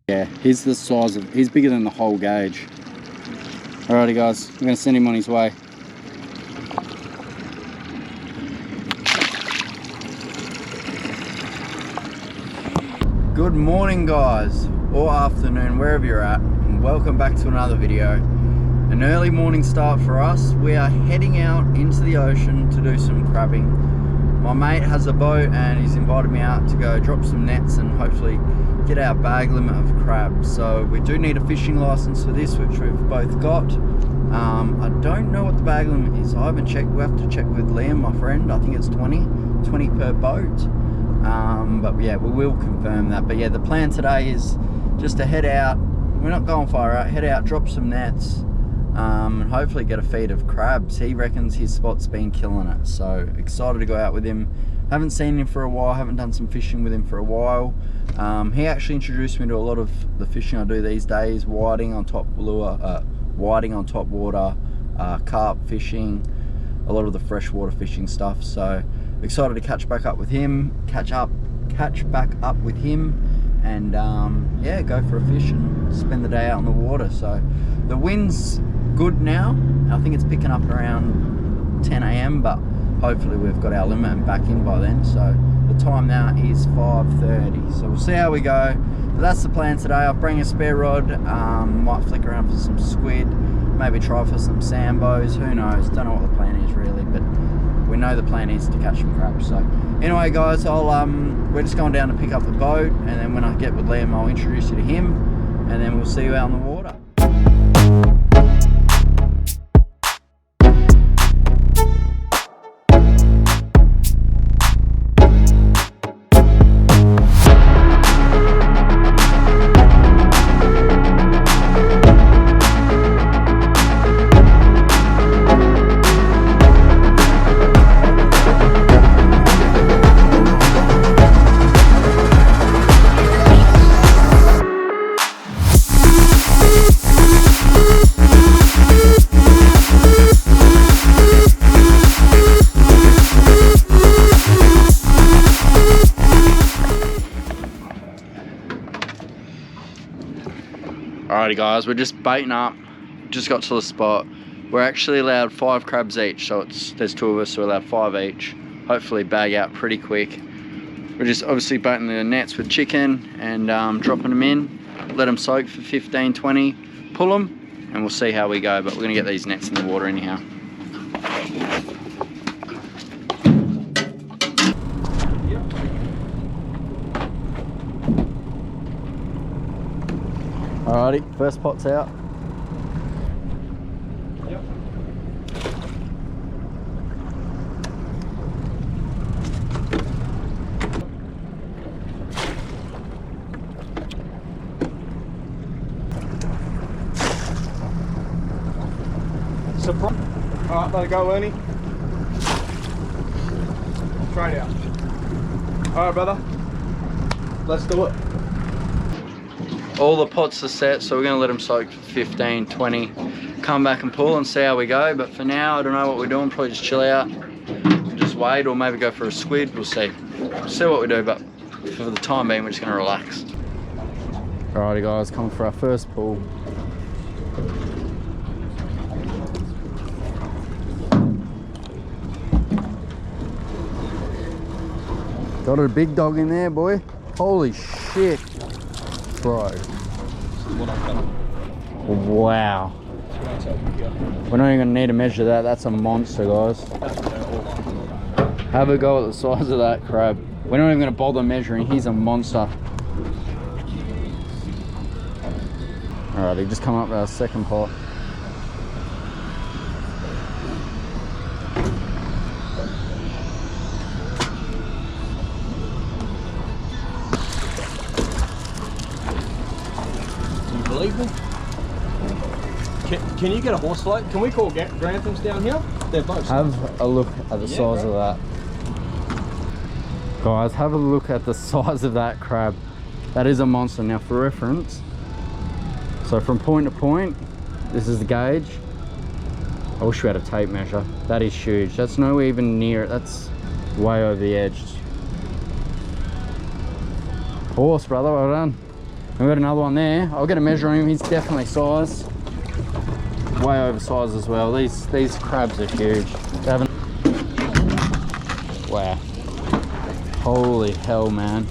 Yeah, he's the size of, he's bigger than the whole gauge. Alrighty guys, I'm gonna send him on his way. Good morning guys, or afternoon, wherever you're at, and welcome back to another video. An early morning start for us. We are heading out into the ocean to do some crabbing. My mate has a boat and he's invited me out to go drop some nets and hopefully get our bag limit of crabs. So we do need a fishing license for this, which we've both got. I don't know what the bag limit is. I haven't checked. We have to check with Liam, my friend. I think it's 20 per boat. But yeah, we will confirm that. But yeah, the plan today is just to head out. We're not going far out. Head out, drop some nets, and hopefully get a feed of crabs. He reckons his spot's been killing it. So excited to go out with him. Haven't seen him for a while. Haven't done some fishing with him for a while. He actually introduced me to a lot of the fishing I do these days. Whiting on top lure, whiting on top water, carp fishing, a lot of the freshwater fishing stuff. So excited to catch back up with him, catch back up with him, and yeah, go for a fish and spend the day out on the water. So the wind's good now. I think it's picking up around 10 AM, but hopefully we've got our limit and back in by then. So the time now is 5:30, so we'll see how we go. But that's the plan today. I'll bring a spare rod, might flick around for some squid, maybe try for some sambos, who knows. Don't know what the plan is really, but we know the plan is to catch some crabs. So anyway guys, we're just going down to pick up the boat, and then when I get with Liam I'll introduce you to him, and then we'll see you out on the water. Alrighty guys, we're just baiting up, just got to the spot. We're actually allowed 5 crabs each, so there's 2 of us, so we're allowed 5 each. Hopefully bag out pretty quick. We're just obviously baiting the nets with chicken and dropping them in, let them soak for 15, 20, pull them, and we'll see how we go. But we're gonna get these nets in the water anyhow. Alrighty, first pot's out. Yep. Alright, let it go, Ernie. Straight out. Alright, brother. Let's do it. All the pots are set, so we're going to let them soak for 15, 20, come back and pull and see how we go. But for now, I don't know what we're doing. Probably just chill out, just wait, or maybe go for a squid. We'll see. See what we do, but for the time being, we're just going to relax. Alrighty guys, coming for our first pull. Got a big dog in there, boy. Holy shit. Bro. Wow. We're not even gonna need to measure that. That's a monster, guys. Have a go at the size of that crab. We're not even gonna bother measuring. He's a monster. Alright, he just come up with our second pot. Can you get a horse float? Can we call Granthams down here? They're both. Have a look at the size of that. Guys, have a look at the size of that crab. That is a monster. Now for reference, so from point to point, this is the gauge. I wish we had a tape measure. That is huge. That's nowhere even near it. That's way over the edge. Horse, brother, well done. We've got another one there. I'll get a measure on him. He's definitely size. Way oversized as well. These crabs are huge. They haven't... Wow. Holy hell, man.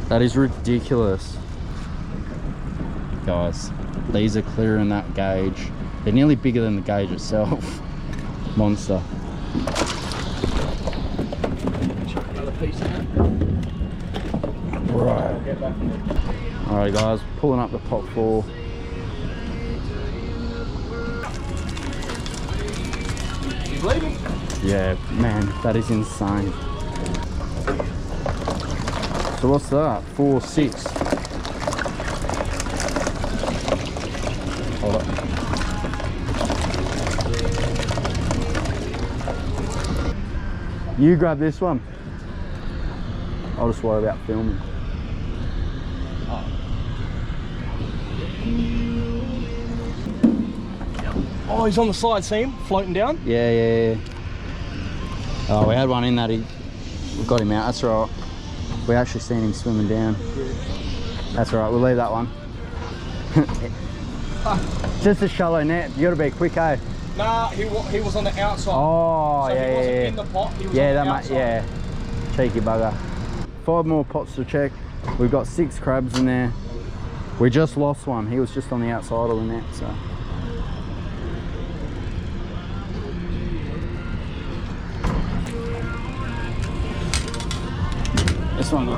That is ridiculous. Guys, these are clearing that gauge. They're nearly bigger than the gauge itself. Monster. Right. Alright guys, pulling up the pot 4. He's leaving. Yeah, man, that is insane. So what's that? 4, 6. Hold up. You grab this one. I'll just worry about filming. Oh, he's on the side, see him? Floating down? Yeah. Oh, we had one in that, we got him out, that's all right. We actually seen him swimming down. That's all right, we'll leave that one. Just a shallow net, you gotta be quick, eh? Nah, he was on the outside. Oh, so yeah, he wasn't yeah. in the pot, he was Yeah, on that the might, outside. yeah. Cheeky bugger. 5 more pots to check. We've got 6 crabs in there. We just lost one. He was just on the outside of the net, so. This one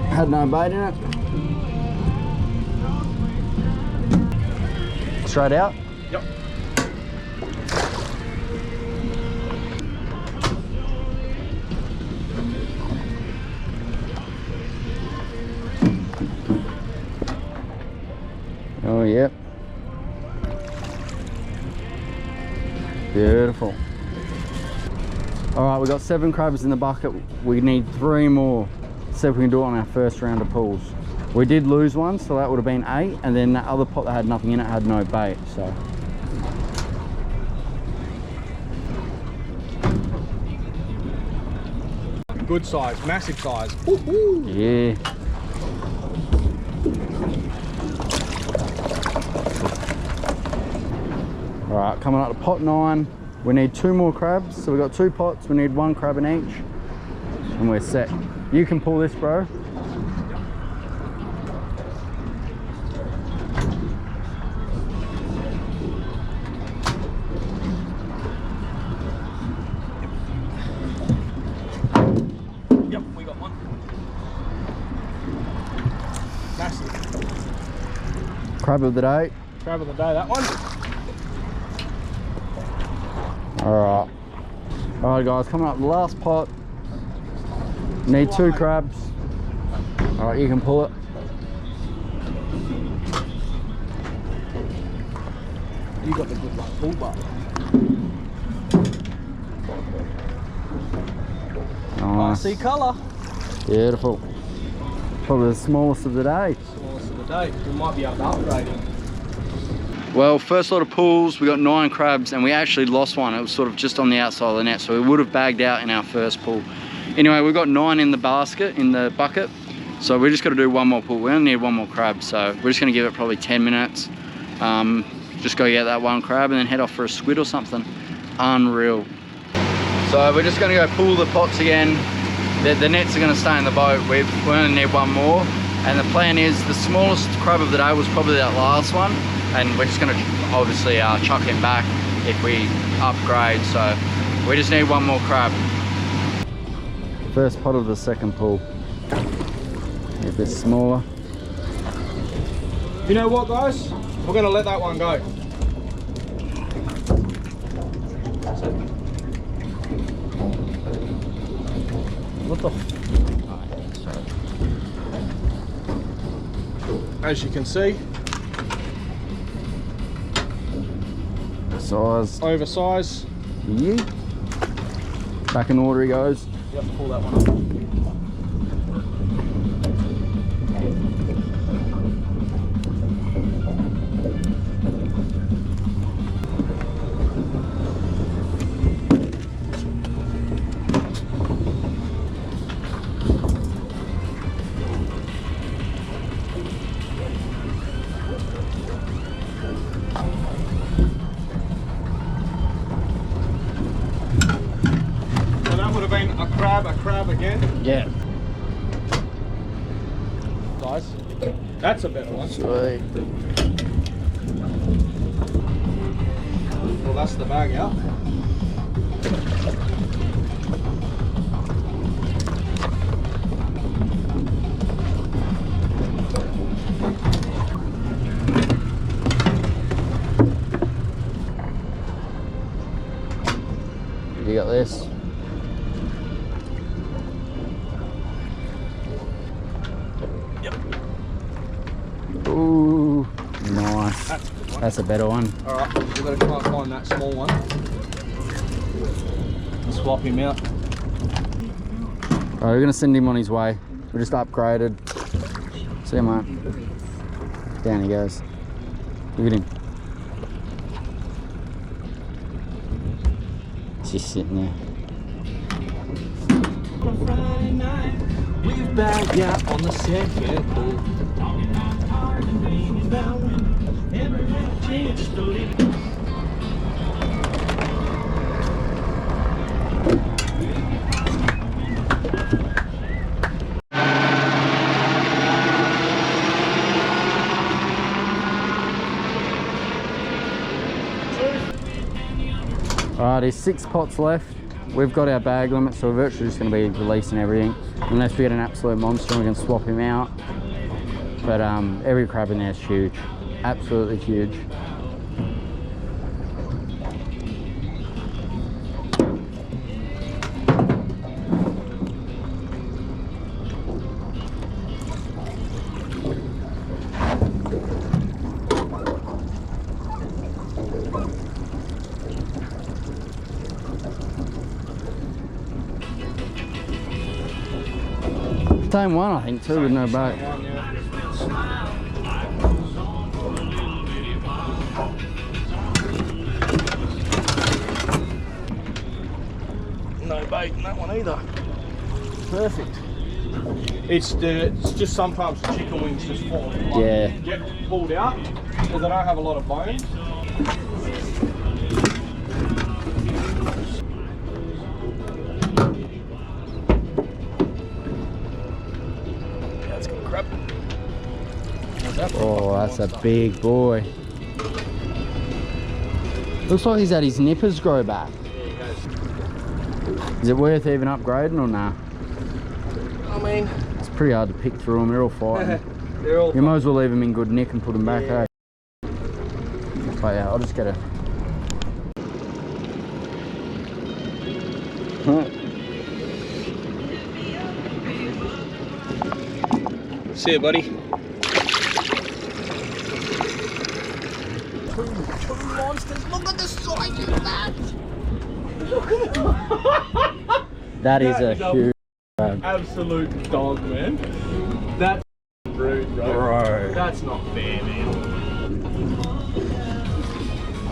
had no bait in it. Straight out? Yep. Oh, yep. Beautiful. All right, we've got 7 crabs in the bucket. We need 3 more. See if we can do it on our first round of pulls. We did lose one, so that would have been 8, and then that other pot that had nothing in it had no bait, so. Good size, massive size. Yeah. All right, coming up to pot 9. We need 2 more crabs, so we've got 2 pots. We need 1 crab in each, and we're set. You can pull this, bro. Yep, we got one. Massive. Crab of the day. Crab of the day, that one. All right guys, coming up the last pot. Need 2 crabs. All right, you can pull it. You got the good luck pull bar. Nice. See colour. Beautiful. Probably the smallest of the day. Smallest of the day. We might be able to upgrade it. Well, first lot of pulls, we got 9 crabs, and we actually lost one. It was sort of just on the outside of the net, so we would have bagged out in our first pull. Anyway, we've got 9 in the basket, in the bucket, so we just got to do 1 more pull. We only need 1 more crab, so we're just going to give it probably 10 minutes. Just go get that 1 crab and then head off for a squid or something. Unreal. So we're just going to go pull the pots again. The nets are going to stay in the boat. We only need 1 more, and the plan is the smallest crab of the day was probably that last one, and we're just going to obviously chuck him back if we upgrade. So we just need 1 more crab. First pot of the second pull. A bit smaller. You know what, guys? We're going to let that one go. What the? As you can see, Size. oversize. Yeah. Back in order he goes. You have to pull that one up. a crab again. Yeah. Guys, that's a better one. Sweet. Well, that's the bag out. You got this. Yep. Ooh, nice. That's a good one. That's a better one. Alright, we've got to try and find that small one. And swap him out. Alright, we're gonna send him on his way. We just upgraded. See you, mate. Down he goes. Look at him. He's just sitting there. On a Friday night, we've bagged out on the second hole. Alright, there's 6 pots left. We've got our bag limit, so we're virtually just going to be releasing everything. Unless we get an absolute monster and we can swap him out. But every crab in there is huge. Absolutely huge. Same one, I think, too, with no bait. No bait in that one either. Perfect. It's just sometimes the chicken wings just fall. Yeah. Get pulled out because they don't have a lot of bone. That's good crap. Oh, that's a big boy. Looks like he's had his nippers grow back. There he goes. Is it worth even upgrading or nah? I mean, It's pretty hard to pick through them. They're all fighting. they're all. You might as well leave them in good nick and put them back, Yeah. eh? But yeah, I'll just get a... See you, buddy. Two monsters, look at the size of that! That is a huge crab. Absolute dog, man. That's rude, bro. That's not fair, man.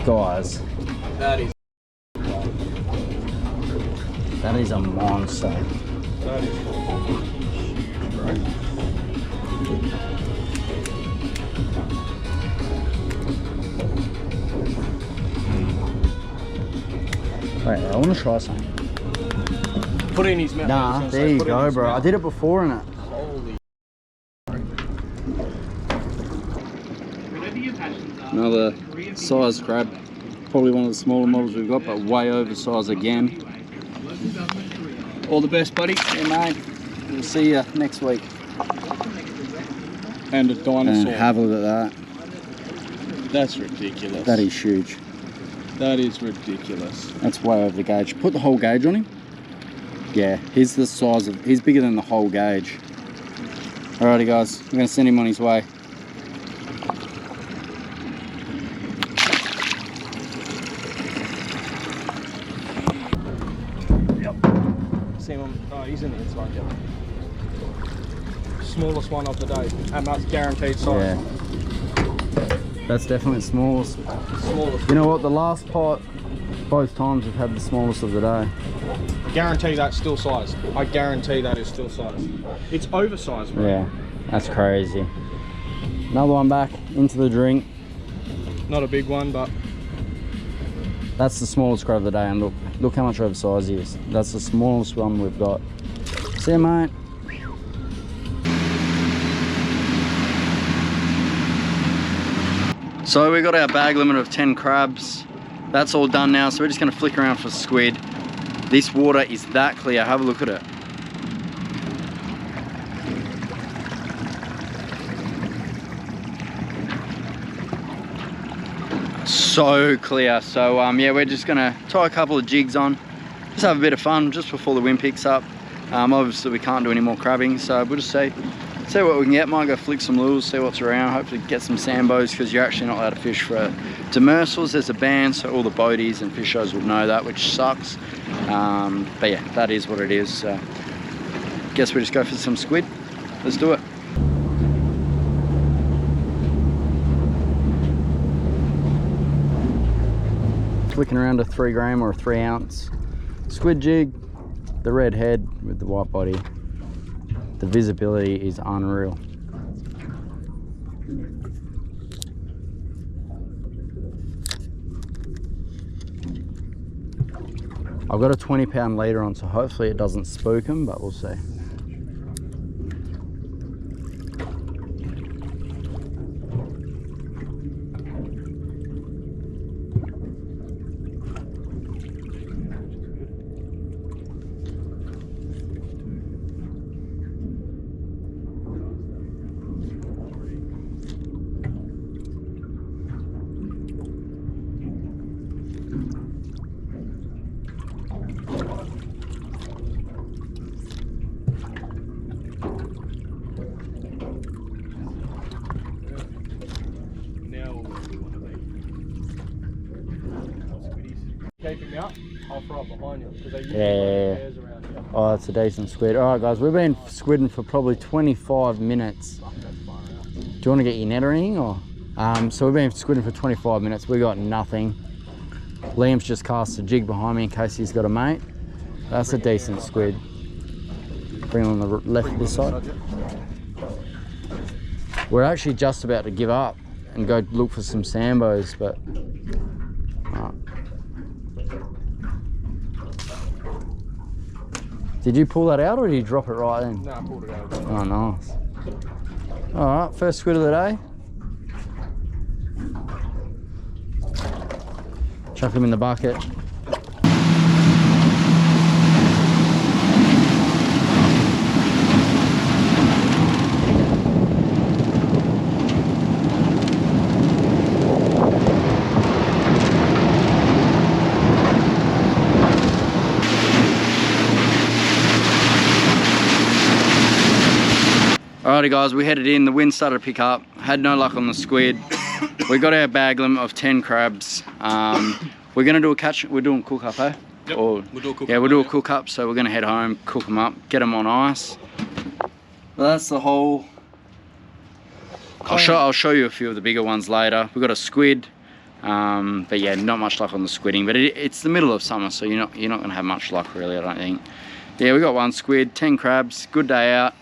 Guys, That is. that is a monster. That is. Bro. Wait, I want to try something. Put it in his mouth. Nah, there you go, bro. I did it before, innit? Holy. Another size crab. Probably one of the smaller models we've got, but way oversized again. All the best, buddy. Yeah, mate. We'll see you next week. And a dinosaur. And have a look at that. That's ridiculous. That is huge. That is ridiculous. That's way over the gauge. Put the whole gauge on him. Yeah, he's the size of, he's bigger than the whole gauge. Alrighty guys, I'm gonna send him on his way. Yep. See him. Oh, he's in the inside. Yep. Smallest one of the day, and that's guaranteed size. Yeah. That's definitely the smallest. Smallest. You know what, the last pot, both times we've had the smallest of the day. Guarantee that's still size. I guarantee that is still size. It's oversized, bro. Yeah, that's crazy. Another one back into the drink. Not a big one, but That's the smallest crab of the day, and look how much oversized he is. That's the smallest one we've got. See you, mate. So we got our bag limit of 10 crabs. That's all done now, so we're just gonna flick around for squid. This water is that clear, have a look at it. So clear. So yeah, we're just gonna tie a couple of jigs on, just have a bit of fun just before the wind picks up. Obviously we can't do any more crabbing, so we'll just see what we can get. Might go flick some lures, see what's around, hopefully get some sambos, because you're actually not allowed to fish for demersals. There's a ban, so all the boaties and fishers will know that, which sucks. But yeah, that is what it is. So guess we just go for some squid. Let's do it. Flicking around a 3 gram or a 3 ounce squid jig, the red head with the white body. The visibility is unreal. I've got a 20-pound leader on, so hopefully it doesn't spook them, but we'll see. Keep him out, I'll throw it behind you, because they usually Yeah. pairs around here. Oh, that's a decent squid. All right, guys, we've been squidding for probably 25 minutes. Do you want to get your net or anything? Or? So we've been squidding for 25 minutes. We got nothing. Liam's just cast a jig behind me in case he's got a mate. That's a decent squid. Bring on the left of this side. We're actually just about to give up and go look for some sambos, but did you pull that out or did you drop it right then? No, I pulled it out. Oh, nice. All right, first squid of the day. Chuck him in the bucket. Alrighty guys, we headed in, the wind started to pick up, had no luck on the squid. We got our bag limit of 10 crabs. We're gonna do a catch, we're doing cook up, eh? Yep, or, we'll do a cook yeah, up. we'll do a cook up, so we're gonna head home, cook them up, get them on ice. Well, that's the whole... I'll show you a few of the bigger ones later. We got a squid, but yeah, not much luck on the squidding, but it's the middle of summer, so you're not gonna have much luck really, I don't think. Yeah, we got 1 squid, 10 crabs, good day out.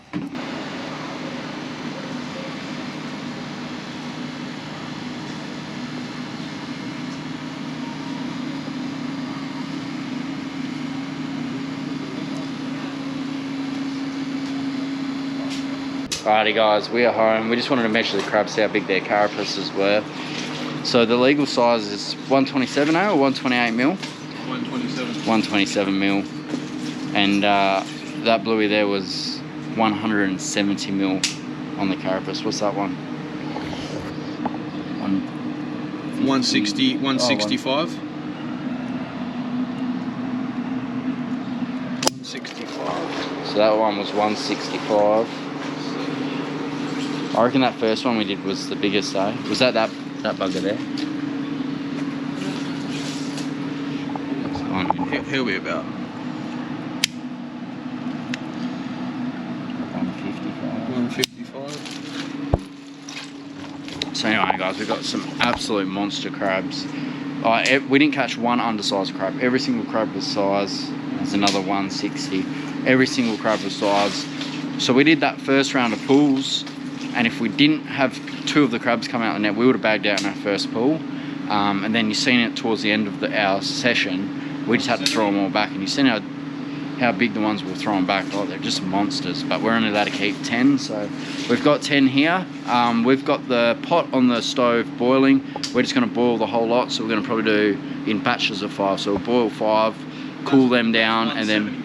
Alrighty guys, we are home. We just wanted to measure the crabs, see how big their carapaces were. So the legal size is 127 or 128 mil? 127. 127 mil. And that bluey there was 170 mil on the carapace. What's that one? 160, 165. 165. So that one was 165. I reckon that first one we did was the biggest though. Was that bugger there? He'll be about 155. So anyway guys, we've got some absolute monster crabs. We didn't catch one undersized crab. Every single crab was size. There's another 160. Every single crab was size. So we did that first round of pulls, and if we didn't have 2 of the crabs come out of the net, we would have bagged out in our first pull. And then you seen it towards the end of our session. We just had to throw them all back, and you seen how big the ones we're throwing back. Oh, they're just monsters. But we're only allowed to keep 10, so we've got 10 here. We've got the pot on the stove boiling. We're just going to boil the whole lot, so we're going to probably do in batches of 5. So we'll boil 5, cool them down, and then.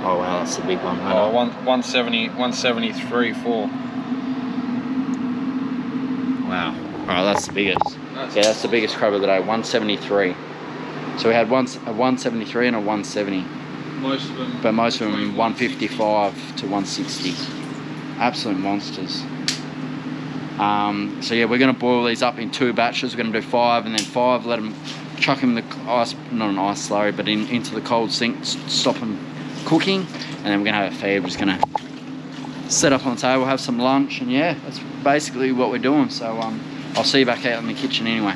Oh wow, that's a big one. Oh, 170, 173, 4. Wow. Alright, that's the biggest. Yeah, that's the biggest crab of the day, 173. So we had a 173 and a 170. Most of them. But most of them 155 to 160. Absolute monsters. So yeah, we're going to boil these up in 2 batches. We're going to do 5 and then 5, let them chuck them in the ice, not an ice slurry, but into the cold sink, stop them cooking, and then we're going to have a feed. We're just going to set up on the table, have some lunch, and yeah, that's basically what we're doing. So I'll see you back out in the kitchen anyway.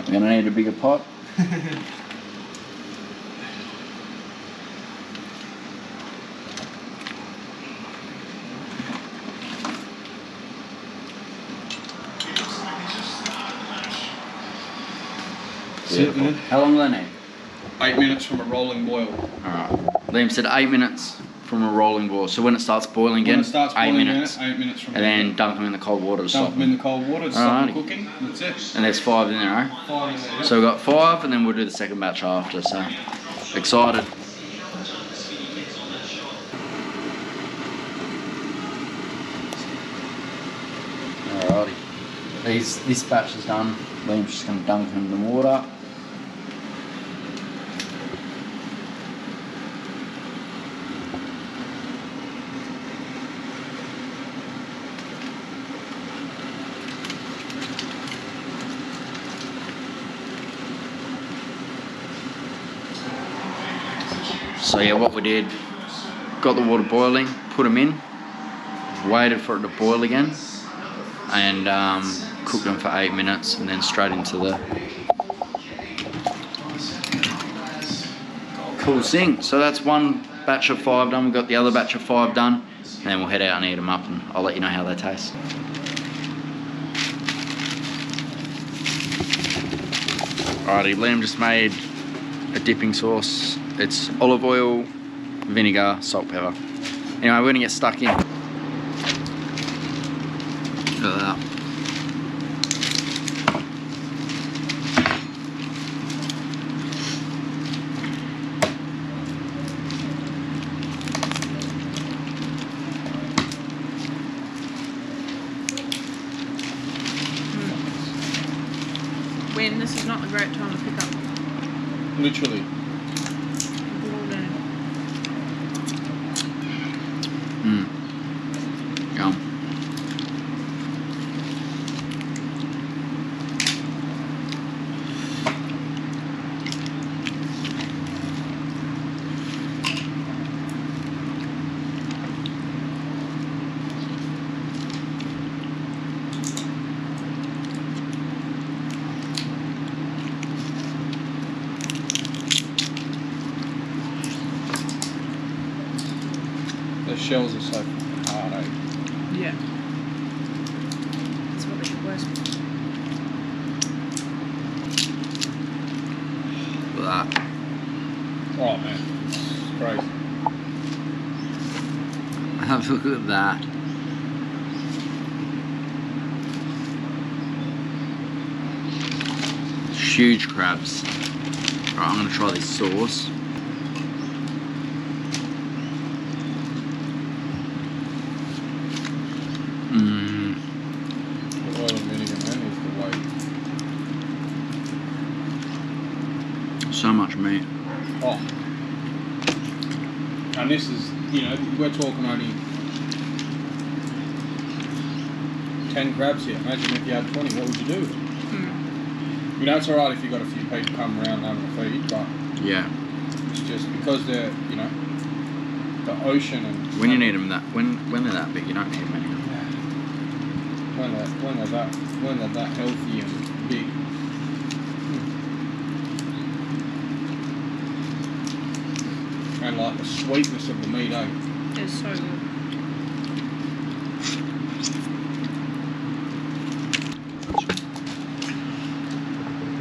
We're gonna need a bigger pot. Beautiful. How long do they need? 8 minutes from a rolling boil. Alright. Liam said 8 minutes from a rolling boil. So when it starts boiling again, When it starts boiling 8 minutes. 8 minutes from. And then dunk them in the cold water to stop Dump them in the cold water to stop them cooking. That's it. And there's 5 in there, eh? 5 in there. So we've got 5 and then we'll do the second batch after, so excited. Alrighty. This batch is done. Liam's just going to dunk them in the water. So yeah, what we did, got the water boiling, put them in, waited for it to boil again, and cooked them for 8 minutes, and then straight into the cool sink. So that's one batch of 5 done. We've got the other batch of 5 done, and then we'll head out and eat them up, and I'll let you know how they taste. Alrighty, Liam just made a dipping sauce. It's olive oil, vinegar, salt, pepper. Anyway, we're gonna get stuck in. Look at that. When this is not a great time to pick up. Literally. Yum. The shells are so hard, eh? Yeah. That's what we should worst. Look at that. Oh man, it's crazy. Look at that. Huge crabs. Alright, I'm gonna try this sauce. The oil and vinegar, man, is the way. So much meat. Oh. And this is, you know, we're talking only 10 crabs here. Imagine if you had 20, what would you do with it? You know, it's alright if you've got a few people come around having a feed, but Yeah. It's just because they're, you know, the ocean and When you need them when they're that big, you don't need many. when they're that healthy and big. And like the sweetness of the meat, eh? It's so good.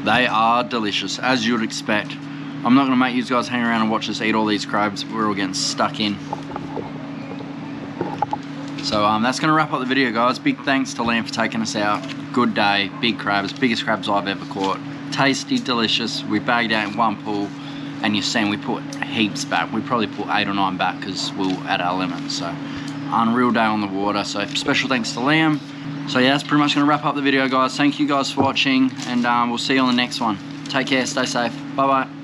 They are delicious, as you would expect. I'm not going to make you guys hang around and watch us eat all these crabs. We're all getting stuck in. So that's going to wrap up the video, guys. Big thanks to Liam for taking us out. Good day, big crabs, biggest crabs I've ever caught. Tasty, delicious. We bagged out in one pool, and you've seen we put heaps back. We probably put 8 or 9 back because we were at our limit. So unreal day on the water. So special thanks to Liam. So yeah, that's pretty much going to wrap up the video, guys. Thank you guys for watching, and we'll see you on the next one. Take care, stay safe. Bye-bye.